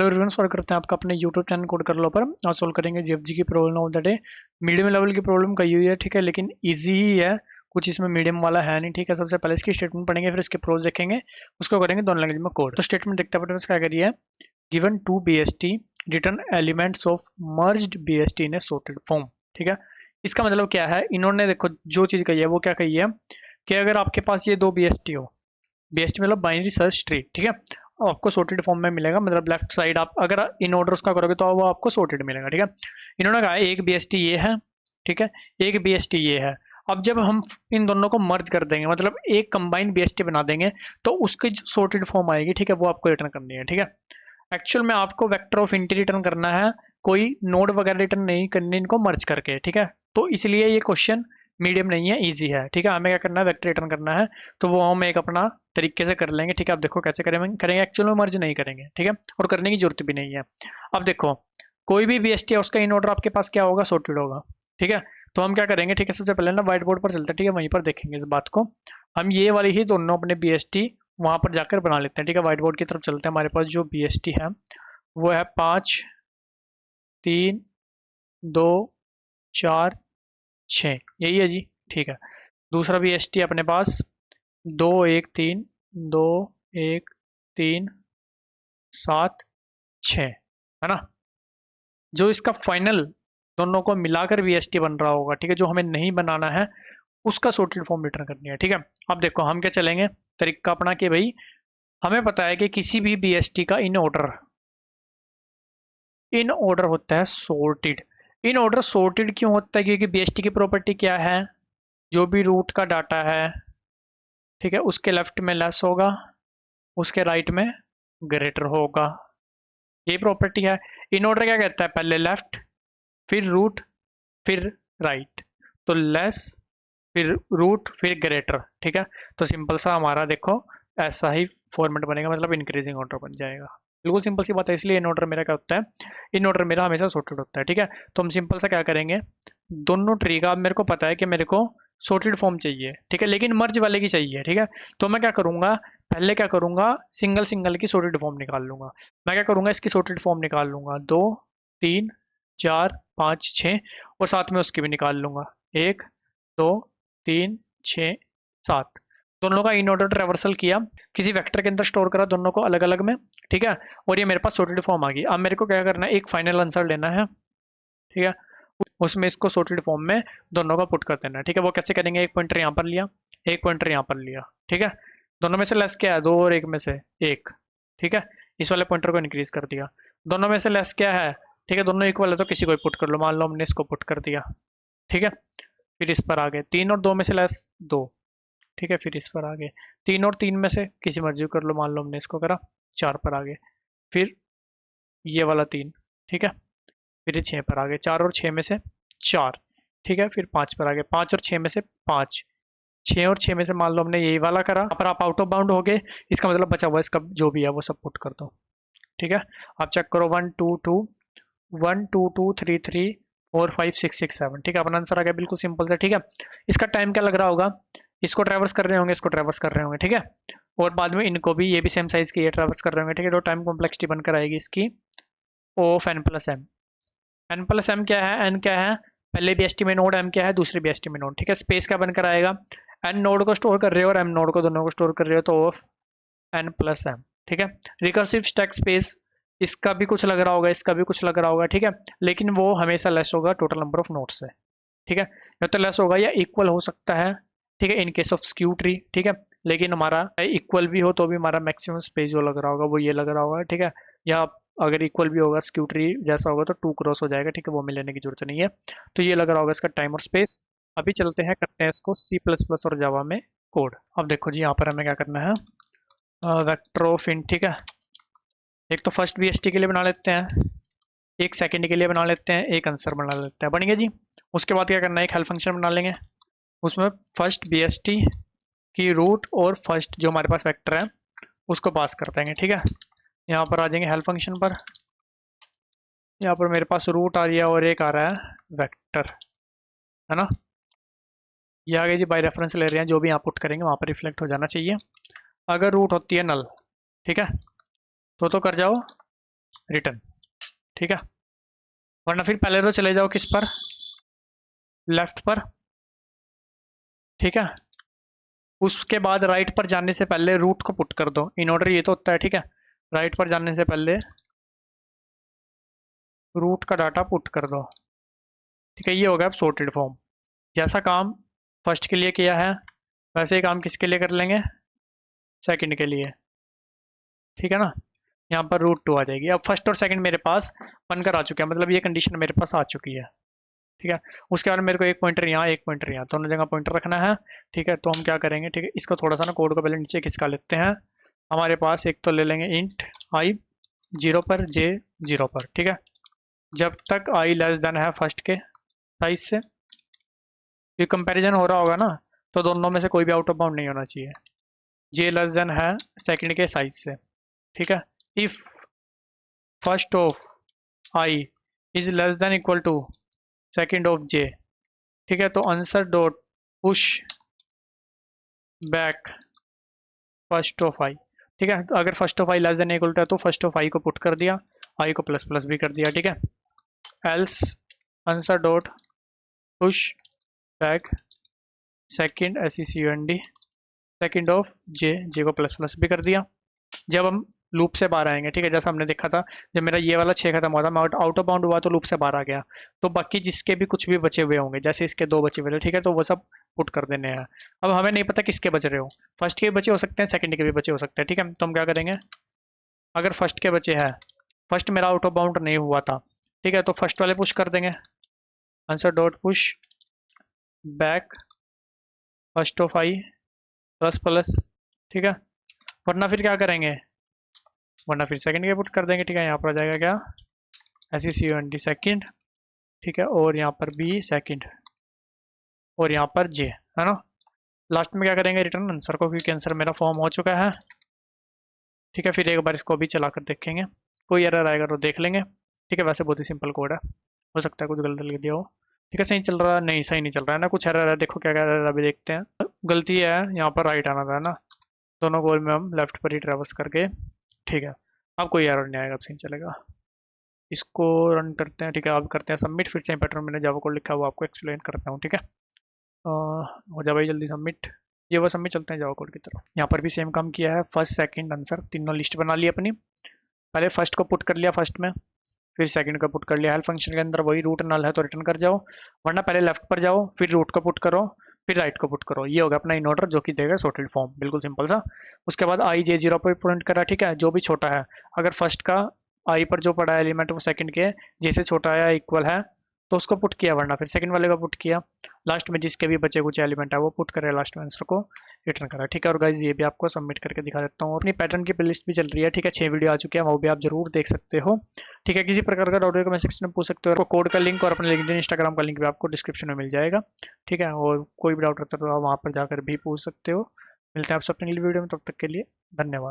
Hello everyone, स्वागत करते हैं आपका अपने यूट्यूब चैनल कोड कर लो पर। आज सोल्व करेंगे जीएफजी की problem of the day. Medium level की प्रॉब्लम कही हुई है, ठीक है, लेकिन इजी ही है, कुछ इसमें मीडियम वाला है नहीं, ठीक है। सबसे पहले इसकी स्टेटमेंट पढ़ेंगे, फिर इसके प्रोज देखेंगे, उसको करेंगे दोनों लैंग्वेज में कोड। तो स्टेटमेंट देखते हैं क्या करिए। Given two BST return elements of merged BST in a sorted form, ठीक है। इसका मतलब क्या है, इन्होंने देखो जो चीज़ कही है वो क्या कही है कि अगर आपके पास ये दो BST हो, BST मतलब बाइनरी सर्च ट्री, ठीक है, आपको सॉर्टेड फॉर्म में मिलेगा। मतलब लेफ्ट साइड आप अगर इन ऑर्डर उसका करोगे तो वो आपको सॉर्टेड मिलेगा, ठीक है। इन्होंने कहा एक BST ये है, ठीक है, एक BST ये है। अब जब हम इन दोनों को मर्ज कर देंगे, मतलब एक कंबाइंड BST बना देंगे, तो उसकी सॉर्टेड फॉर्म आएगी, ठीक है, वो आपको रिटर्न करनी है, ठीक है। एक्चुअल में आपको वेक्टर ऑफ इंटी रिटर्न करना है, कोई नोड वगैरह रिटर्न नहीं करनी इनको मर्ज करके, ठीक है। तो इसलिए ये क्वेश्चन मीडियम नहीं है, इजी है, ठीक है। हमें क्या करना है, वेक्टर रिटर्न करना है, तो वो हम एक अपना तरीके से कर लेंगे, ठीक है। आप देखो कैसे करेंगे एक्चुअल में मर्ज नहीं करेंगे, ठीक है, और करने की जरूरत भी नहीं है। अब देखो कोई भी BST है उसका इन ऑर्डर आपके पास क्या होगा, सॉर्टेड होगा, ठीक है। तो हम क्या करेंगे, ठीक है, सबसे पहले ना व्हाइट बोर्ड पर चलते हैं, ठीक है, वहीं पर देखेंगे इस बात को। हम ये वाली ही दोनों अपने BST वहां पर जाकर बना लेते हैं, ठीक है। व्हाइट बोर्ड की तरफ चलते हैं। हमारे पास जो BST है वो है 5 3 2 4 6, यही है जी, ठीक है। दूसरा BST अपने पास 2 1 3 2 1 3 7 6, है ना। जो इसका फाइनल दोनों को मिलाकर BST बन रहा होगा, ठीक है, जो हमें नहीं बनाना है उसका सॉर्टेड फॉर्म रिटर्न करनी है, ठीक है। अब देखो हम क्या चलेंगे तरीका अपना कि भाई हमें पता है कि किसी भी BST का इन ऑर्डर होता है सॉर्टेड। इन ऑर्डर सॉर्टेड क्यों होता है, क्योंकि BST की प्रॉपर्टी क्या है, जो भी रूट का डाटा है, ठीक है, उसके लेफ्ट में लेस होगा, उसके राइट में ग्रेटर होगा, ये प्रॉपर्टी है। इन ऑर्डर क्या कहता है, पहले लेफ्ट, फिर रूट, फिर राइट, तो लेस, फिर रूट, फिर ग्रेटर, ठीक है। तो सिंपल सा हमारा देखो ऐसा ही फॉर्मेट बनेगा, मतलब इंक्रीजिंग ऑर्डर बन जाएगा। बिल्कुल सिंपल सी बात है, इसलिए इन ऑर्डर मेरा क्या होता है, इन ऑर्डर मेरा हमेशा सॉर्टेड होता है, ठीक है। तो हम सिंपल सा क्या करेंगे, दोनों ट्री का अब मेरे को पता है कि मेरे को सॉर्टेड फॉर्म चाहिए, ठीक है, लेकिन मर्ज वाले की चाहिए, ठीक है। तो मैं क्या करूंगा, पहले क्या करूंगा, सिंगल सिंगल की सॉर्टेड फॉर्म निकाल लूंगा। मैं क्या करूंगा, इसकी सॉर्टेड फॉर्म निकाल लूंगा, 2 3 4 5 6, और साथ में उसकी भी निकाल लूंगा, 1 2 3 6 7। दोनों का इन ऑर्डर ट्रेवर्सल किया, किसी वेक्टर के अंदर स्टोर करा दोनों को अलग अलग में, ठीक है, और ये मेरे पास सॉर्टेड फॉर्म आ गई। अब मेरे को क्या करना है, एक फाइनल आंसर लेना है, ठीक है, उसमें इसको सॉर्टेड फॉर्म में दोनों का पुट कर देना है, ठीक है। वो कैसे करेंगे, एक पॉइंटर यहाँ पर लिया, एक पॉइंटर यहाँ पर लिया, ठीक है। दोनों में से लेस क्या है, 2 और 1 में से 1, ठीक है। इस वाले पॉइंटर को इंक्रीज कर दिया। दोनों में से लेस क्या है, ठीक है, दोनों इक्वल है तो किसी को पुट कर लो, मान लो हमने इसको पुट कर दिया, ठीक है। फिर इस पर आ गए 3 और 2 में से लेस 2, ठीक है। फिर इस पर आ गए 3 और 3 में से किसी मर्जी कर लो, मान लो हमने इसको करा, 4 पर आ गए। फिर ये वाला 3, ठीक है। फिर ये 6 पर आ गए, 4 और 6 में से 4, ठीक है। फिर 5 पर आ गए, 5 और 6 में से 5, 6 और 6 में से मान लो हमने यही वाला करा, पर आप आउट ऑफ बाउंड हो गए, इसका मतलब बचा हुआ इसका जो भी है वो सब पुट कर दो, ठीक है। आप चेक करो 1 2 2 1 2 2 3 3 4 5 6 6 7, ठीक है। अपना आंसर आ गया, बिल्कुल सिंपल से, ठीक है। इसका टाइम क्या लग रहा होगा, इसको ट्रैवर्स कर रहे होंगे, इसको ट्रैवर्स कर रहे होंगे, ठीक है, और बाद में इनको भी, ये भी सेम साइज की ये ट्रैवर्स कर रहे होंगे, ठीक है। तो टाइम कॉम्प्लेक्सिटी बनकर आएगी इसकी of n plus M. N plus M क्या है, एन क्या है, पहले BST में नोड, एम क्या है दूसरे BST में नोड, ठीक है। स्पेस क्या बनकर आएगा, एन नोड को स्टोर कर रहे हो और एम नोड को, दोनों को स्टोर कर रहे हो, तो ऑफ n प्लस एम, ठीक है। रिकर्सिव स्टैक स्पेस, इसका भी कुछ लग रहा होगा, इसका भी कुछ लग रहा होगा, ठीक है, लेकिन वो हमेशा लेस होगा टोटल नंबर ऑफ नोड्स से, ठीक है। या तो लेस होगा या इक्वल हो सकता है, ठीक है, in case of skew tree, ठीक है। लेकिन हमारा इक्वल भी हो तो भी हमारा मैक्सिमम स्पेस जो लग रहा होगा वो ये लग रहा होगा, ठीक है। या अगर इक्वल भी होगा, स्क्यू ट्री जैसा होगा तो 2 क्रॉस हो जाएगा, ठीक है, वो में लेने की जरूरत नहीं है। तो ये लग रहा होगा इसका टाइम और स्पेस। अभी चलते हैं, करते हैं इसको C++ और जावा में कोड। अब देखो जी, यहाँ पर हमें क्या करना है, वेक्टर ऑफ इंट, ठीक है। एक तो फर्स्ट BST के लिए बना लेते हैं, एक सेकंड के लिए बना लेते हैं, एक आंसर बना लेते हैं, बन गया जी। उसके बाद क्या करना है, एक हेल्प फंक्शन बना लेंगे, उसमें फर्स्ट BST की रूट और फर्स्ट जो हमारे पास वेक्टर है उसको पास कर देंगे, ठीक है। यहाँ पर आ जाएंगे हेल्प फंक्शन पर, यहाँ पर मेरे पास रूट आ रही है और एक आ रहा है वेक्टर, है ना। ये आ गई जी, बाय रेफरेंस ले रहे हैं, जो भी यहाँ पुट करेंगे वहाँ पर रिफ्लेक्ट हो जाना चाहिए। अगर रूट होती है नल, ठीक है, तो कर जाओ, रिटर्न, ठीक है। वरना फिर पहले तो चले जाओ किस पर, लेफ्ट पर, ठीक है। उसके बाद राइट पर जाने से पहले रूट को पुट कर दो, इन ऑर्डर ये तो होता है, ठीक है। राइट पर जाने से पहले रूट का डाटा पुट कर दो, ठीक है। ये हो गया अब सॉर्टेड फॉर्म। जैसा काम फर्स्ट के लिए किया है वैसे ही काम किसके लिए कर लेंगे, सेकंड के लिए, ठीक है ना। यहाँ पर रूट 2 आ जाएगी। अब फर्स्ट और सेकंड मेरे पास बनकर आ चुके हैं, मतलब ये कंडीशन मेरे पास आ चुकी है, ठीक है। उसके बाद मेरे को एक पॉइंटर यहाँ, एक पॉइंटर यहाँ, दोनों जगह पॉइंटर रखना है, ठीक है। तो हम क्या करेंगे, ठीक है, इसको थोड़ा सा ना कोड को पहले नीचे खिसका लेते हैं। हमारे पास एक तो ले लेंगे इंट आई 0 पर, जे 0 पर, ठीक है। जब तक आई लेस देन है फर्स्ट के साइज से, ये कंपैरिजन हो रहा होगा ना, तो दोनों में से कोई भी आउट ऑफ बाउंड नहीं होना चाहिए। जे लेस देन है सेकंड के साइज से, ठीक है। If first of i is less than equal to second of j, ठीक है। तो answer dot push back first of i, ठीक है। तो अगर first of i less than equal to है तो फर्स्ट ऑफ आई को पुट कर दिया, आई को प्लस प्लस भी कर दिया, ठीक है। Else answer dot push back second SECND second of j, j को प्लस प्लस भी कर दिया। जब हम लूप से बाहर आएंगे, ठीक है, जैसा हमने देखा था, जब मेरा ये वाला 6 खत्म हुआ था, मैं आउट ऑफ बाउंड हुआ तो लूप से बाहर आ गया, तो बाकी जिसके भी कुछ भी बचे हुए होंगे, जैसे इसके 2 बचे हुए थे, ठीक है, तो वो सब पुट कर देने हैं। अब हमें नहीं पता किसके बच रहे हो, फर्स्ट के भी बचे हो सकते हैं, सेकंड के भी बचे हो सकते हैं, ठीक है। तो हम क्या करेंगे, अगर फर्स्ट के बचे हैं, फर्स्ट मेरा आउट ऑफ बाउंड नहीं हुआ था, ठीक है, तो फर्स्ट वाले पुश कर देंगे, answer dot push back first of I plus plus, ठीक है। वरना फिर क्या करेंगे, वरना फिर सेकंड के पुट कर देंगे, ठीक है। यहाँ पर आ जाएगा क्या, SECND सेकंड, ठीक है, और यहाँ पर बी सेकंड, और यहाँ पर जे, है ना। लास्ट में क्या करेंगे, रिटर्न आंसर को, क्योंकि आंसर मेरा फॉर्म हो चुका है, ठीक है। फिर एक बार इसको भी चला कर देखेंगे, कोई एरर आएगा तो देख लेंगे, ठीक है। वैसे बहुत ही सिंपल कोड है, हो सकता है कुछ गलत लिख दिया हो, ठीक है। सही चल रहा है, नहीं सही नहीं चल रहा है ना, कुछ एरर है, देखो क्या एरर है, अभी देखते हैं। गलती है यहाँ पर राइट आना था ना, दोनों गोल में हम लेफ्ट पर ही ट्रेवर्स करके, ठीक है। अब कोई एरर नहीं आएगा, अब सही चलेगा। इसको रन करते हैं, ठीक है। अब करते हैं सबमिट, फिर से पैटर्न मैंने जावा कोड लिखा हुआ आपको एक्सप्लेन करता हूँ, ठीक है। हो जा भाई जल्दी सबमिट, ये वो सबमिट, चलते हैं जावा कोड की तरफ। यहाँ पर भी सेम काम किया है, फर्स्ट सेकंड आंसर तीनों लिस्ट बना ली अपनी। पहले फर्स्ट को पुट कर लिया फर्स्ट में, फिर सेकंड को पुट कर लिया, हेल्प फंक्शन के अंदर वही रूट नल है तो रिटर्न कर जाओ, वरना पहले लेफ्ट पर जाओ, फिर रूट को पुट करो, फिर राइट को पुट करो। ये होगा अपना इन ऑर्डर जो कि देगा सॉर्टेड फॉर्म, बिल्कुल सिंपल सा। उसके बाद आई जे 0 पर पॉइंट करा, ठीक है, जो भी छोटा है, अगर फर्स्ट का आई पर जो पड़ा है एलिमेंट वो सेकंड के जैसे छोटा है इक्वल है तो उसको पुट किया, वरना फिर सेकंड वाले का पुट किया। लास्ट में जिसके भी बचे कुछ एलिमेंट है वो पुट करे, लास्ट में आंसर को रिटर्न करा, ठीक है। और गाइज ये भी आपको सबमिट करके दिखा देता हूँ। अपनी पैटर्न की प्लेलिस्ट भी चल रही है, ठीक है, 6 वीडियो आ चुके हैं, वो भी आप जरूर देख सकते हो, ठीक है। किसी प्रकार का डाउट है कमेंट सेक्शन में पूछ सकते हो, आपको कोड का लिंक और अपने लिंक्डइन इंस्टाग्राम का लिंक भी आपको डिस्क्रिप्शन में मिल जाएगा, ठीक है। और कोई भी डाउट रहता है तो आप वहाँ पर जाकर भी पूछ सकते हो। मिलते हैं आपसे अपनी अगली वीडियो में, तब तक के लिए धन्यवाद।